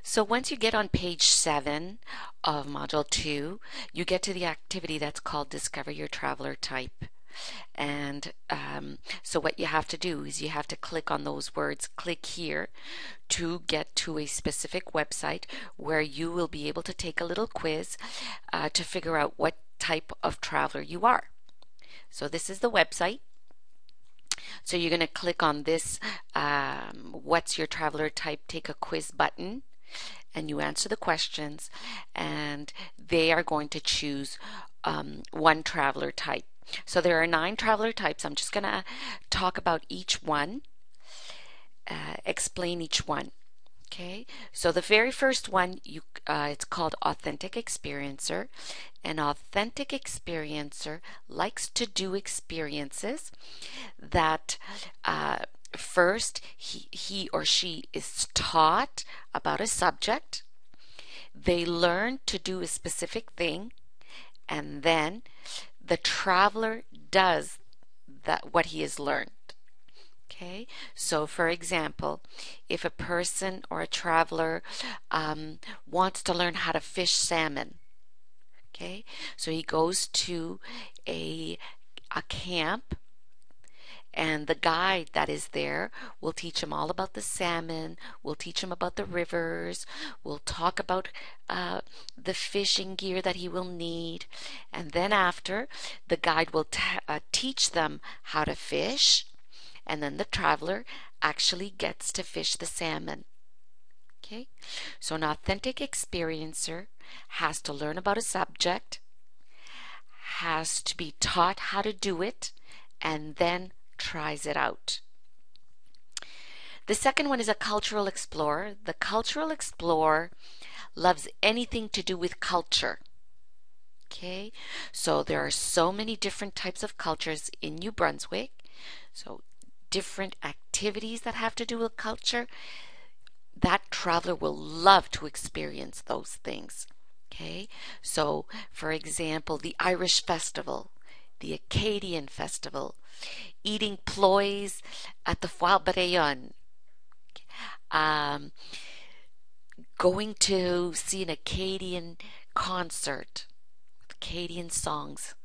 So once you get on page 7 of Module 2, you get to the activity that's called Discover Your Traveler Type. And so what you have to do is you have to click on those words, click here to get to a specific website where you will be able to take a little quiz to figure out what type of traveler you are. So this is the website. So you're going to click on this What's Your Traveler Type? Take a quiz button, and you answer the questions, and they are going to choose one traveler type. So there are 9 traveler types. I'm just going to talk about each one, explain each one. Okay, so the very first one, it's called Authentic Experiencer. An authentic experiencer likes to do experiences that first he or she is taught about a subject. They learn to do a specific thing, and then the traveler does what he has learned. Okay, so for example, if a person or a traveler wants to learn how to fish salmon, okay, so he goes to a camp, and the guide that is there will teach him all about the salmon, will teach him about the rivers, will talk about the fishing gear that he will need, and then after, the guide will teach them how to fish, and then the traveler actually gets to fish the salmon. Okay, so an authentic experiencer has to learn about a subject, has to be taught how to do it, and then tries it out. The second one is a cultural explorer. The cultural explorer loves anything to do with culture. Okay, so there are so many different types of cultures in New Brunswick. So different activities that have to do with culture. That traveler will love to experience those things. Okay, so for example, the Irish Festival, the Acadian Festival, eating ploys at the Foire Brayonne, going to see an Acadian concert, Acadian songs.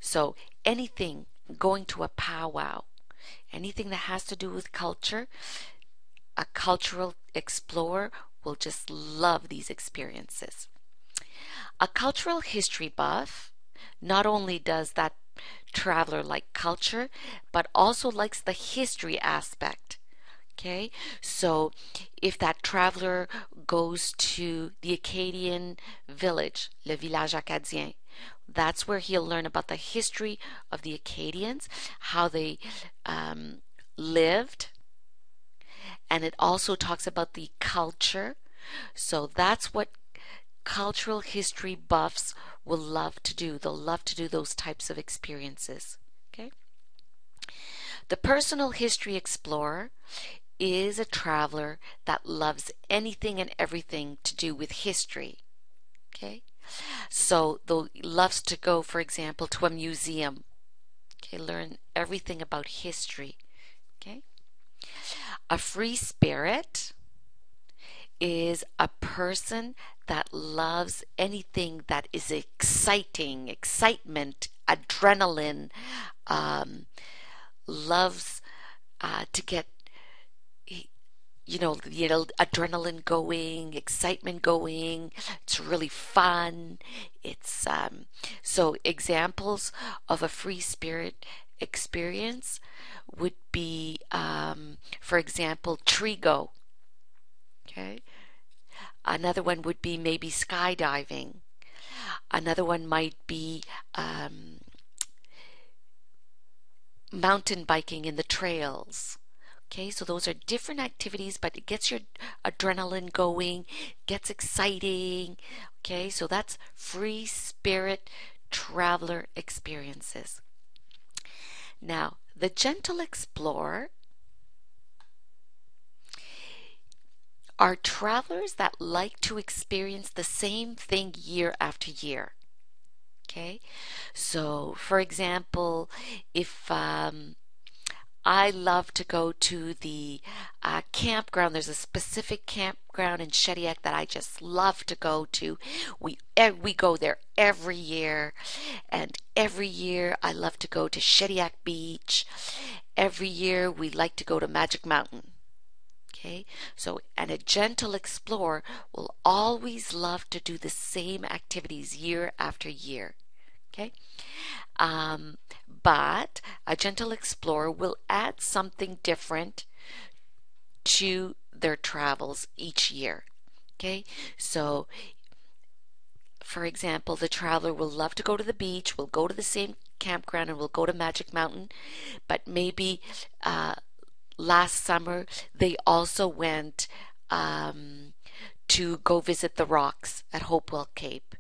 So anything, going to a powwow, anything that has to do with culture, a cultural explorer will just love these experiences. A cultural history buff, not only does that traveler like culture, but also likes the history aspect. Okay, so if that traveler goes to the Acadian village, le village acadien, that's where he'll learn about the history of the Acadians, how they lived, and it also talks about the culture. So that's what cultural history buffs will love to do. They'll love to do those types of experiences. Okay. The personal history explorer is a traveler that loves anything and everything to do with history. Okay. So loves to go, for example, to a museum. Okay, learn everything about history. Okay. A free spirit is a person that loves anything that is exciting, excitement, adrenaline, loves to get adrenaline going, excitement going. It's really fun. It's so examples of a free spirit experience would be, for example, Trigo. Okay. Another one would be maybe skydiving. Another one might be mountain biking in the trails. Okay, so those are different activities, but it gets your adrenaline going, gets exciting. Okay, so that's free spirit traveler experiences. Now, the gentle explorer are travelers that like to experience the same thing year after year. Okay, so for example, if I love to go to the campground. There's a specific campground in Shediac that I just love to go to. We go there every year, and every year I love to go to Shediac Beach. Every year we like to go to Magic Mountain. Okay, so and a gentle explorer will always love to do the same activities year after year. Okay, but a gentle explorer will add something different to their travels each year. Okay, so for example, the traveler will love to go to the beach, will go to the same campground, and will go to Magic Mountain, but maybe last summer they also went to go visit the rocks at Hopewell Cape.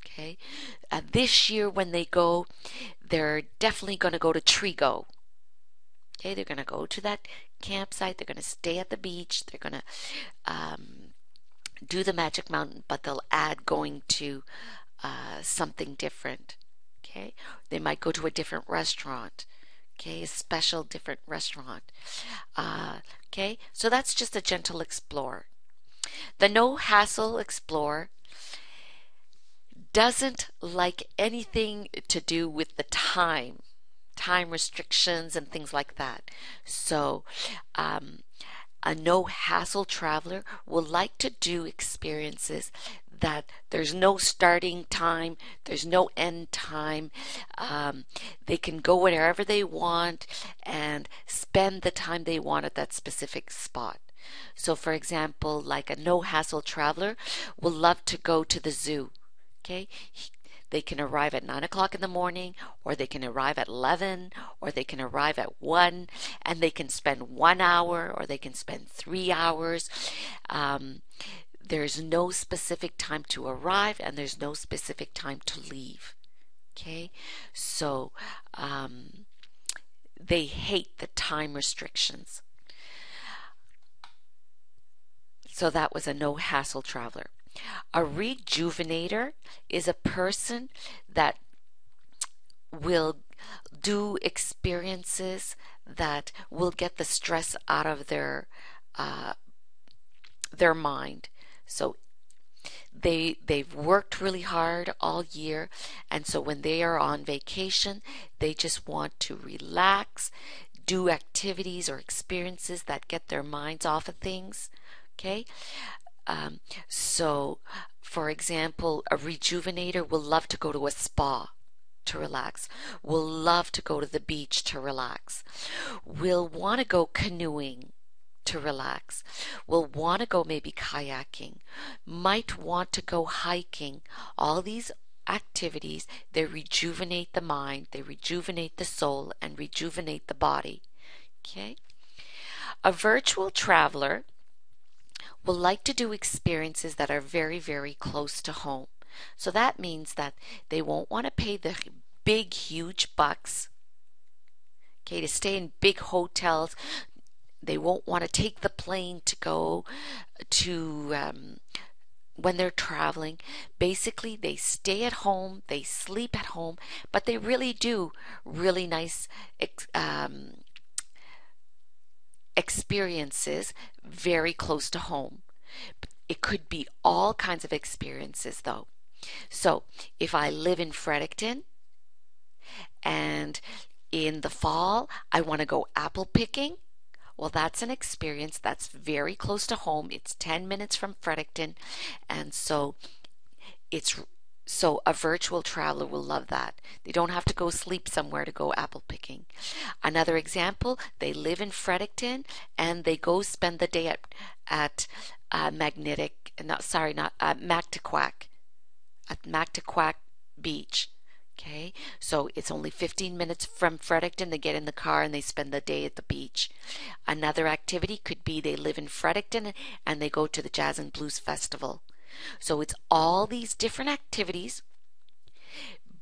Okay, this year when they go, they're definitely going to go to Trigo. Okay, they're going to go to that campsite. They're going to stay at the beach. They're going to do the Magic Mountain, but they'll add going to something different. Okay, they might go to a different restaurant. Okay, a special different restaurant. Okay, so that's just a gentle explorer. The no hassle explorer doesn't like anything to do with the time restrictions and things like that. So a no hassle traveler will like to do experiences that there's no starting time, there's no end time. They can go wherever they want and spend the time they want at that specific spot. So for example, like a no hassle traveler will love to go to the zoo. Okay, they can arrive at 9 o'clock in the morning, or they can arrive at 11, or they can arrive at 1, and they can spend 1 hour, or they can spend 3 hours. There's no specific time to arrive, and there's no specific time to leave. Okay, so they hate the time restrictions. So that was a no hassle traveler. A rejuvenator is a person that will do experiences that will get the stress out of their mind. So they've worked really hard all year, and so when they are on vacation, they just want to relax, do activities or experiences that get their minds off of things. Okay, so for example, a rejuvenator will love to go to a spa to relax, will love to go to the beach to relax, will want to go canoeing to relax, will want to go maybe kayaking, might want to go hiking. All these activities, they rejuvenate the mind, they rejuvenate the soul, and rejuvenate the body. Okay? A virtual traveler will like to do experiences that are very, very close to home. So that means that they won't want to pay the big, huge bucks, okay, to stay in big hotels. They won't want to take the plane to go to when they're traveling. Basically, they stay at home, they sleep at home, but they really do really nice experiences very close to home. It could be all kinds of experiences though. So if I live in Fredericton and in the fall I want to go apple picking, well, that's an experience that's very close to home. It's 10 minutes from Fredericton, and so a virtual traveler will love that. They don't have to go sleep somewhere to go apple picking. Another example, they live in Fredericton and they go spend the day at Mactaquac Beach. Okay, so it's only 15 minutes from Fredericton. They get in the car and they spend the day at the beach. Another activity could be they live in Fredericton and they go to the Jazz and Blues Festival. So it's all these different activities,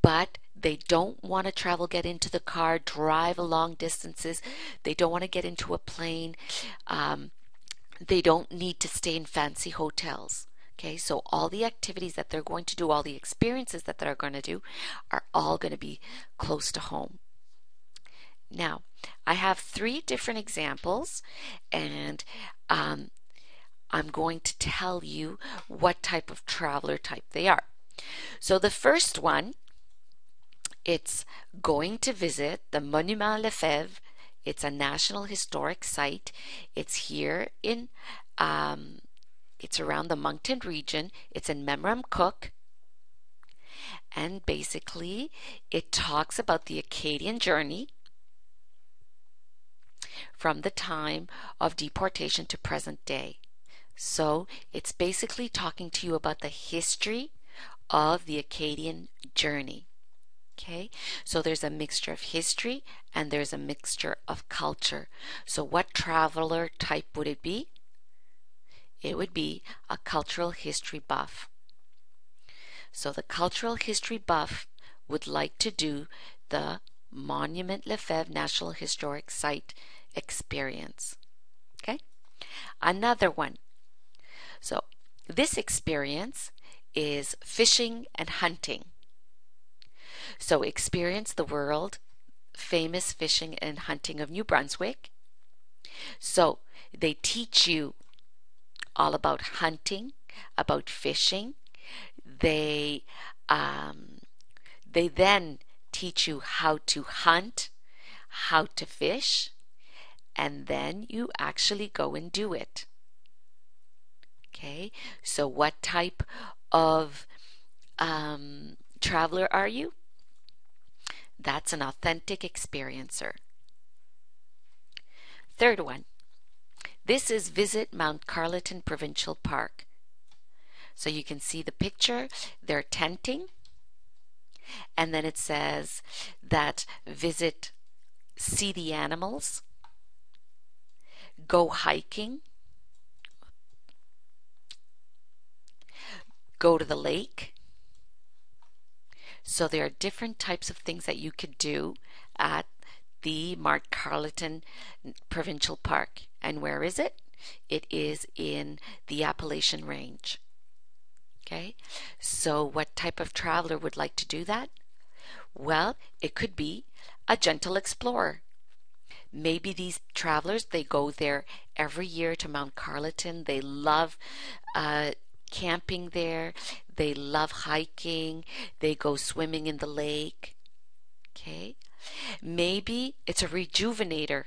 but they don't want to travel, get into the car, drive long distances. They don't want to get into a plane. They don't need to stay in fancy hotels. Okay, so all the activities that they're going to do, all the experiences that they're going to do are all going to be close to home. Now, I have 3 different examples, and um, I'm going to tell you what type of traveler type they are. So the first one, it's going to visit the Monument Lefebvre. It's a National Historic Site. It's here in, it's around the Moncton region. It's in Memramcook. And basically, it talks about the Acadian journey from the time of deportation to present day. So it's basically talking to you about the history of the Acadian journey. Okay, so there's a mixture of history and there's a mixture of culture. So what traveler type would it be? It would be a cultural history buff. So the cultural history buff would like to do the Monument Lefebvre National Historic Site experience. Okay, another one. So this experience is fishing and hunting. So experience the world famous fishing and hunting of New Brunswick. So they teach you all about hunting, about fishing. They they then teach you how to hunt, how to fish, and then you actually go and do it. Okay, so what type of traveler are you? That's an authentic experiencer. Third one. This is Visit Mount Carleton Provincial Park. So you can see the picture. They're tenting. And then it says that visit, see the animals, go hiking, go to the lake. So there are different types of things that you could do at the Mount Carleton Provincial Park. And where is it? It is in the Appalachian Range. Okay, so what type of traveler would like to do that? Well, it could be a gentle explorer. Maybe these travelers, they go there every year to Mount Carleton. They love camping there. They love hiking. They go swimming in the lake. Okay, maybe it's a rejuvenator.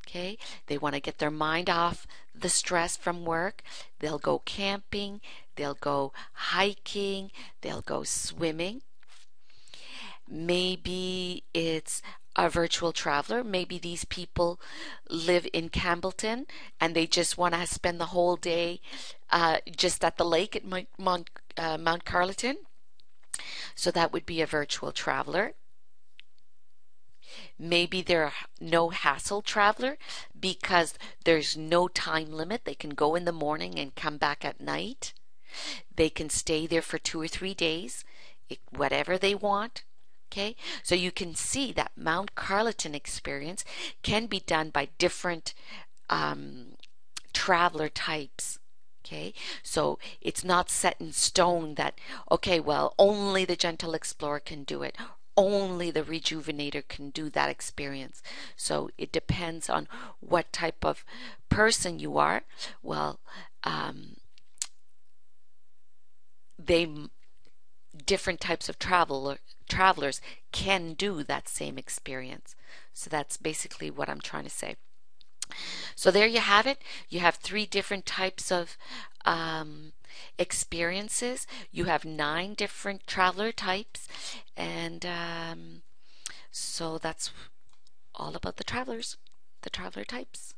Okay, they want to get their mind off the stress from work. They'll go camping, they'll go hiking, they'll go swimming. Maybe it's a virtual traveler. Maybe these people live in Campbellton and they just want to spend the whole day just at the lake at Mount Carleton. So that would be a virtual traveler. Maybe they're a no hassle traveler because there's no time limit. They can go in the morning and come back at night. They can stay there for 2 or 3 days, whatever they want. Okay, so you can see that Mount Carleton experience can be done by different traveler types. Okay, so it's not set in stone that, okay, well, only the gentle explorer can do it. Only the rejuvenator can do that experience. So it depends on what type of person you are. Well, different types of travelers can do that same experience. So that's basically what I'm trying to say. So there you have it. You have 3 different types of experiences. You have 9 different traveler types, and so that's all about the traveler types.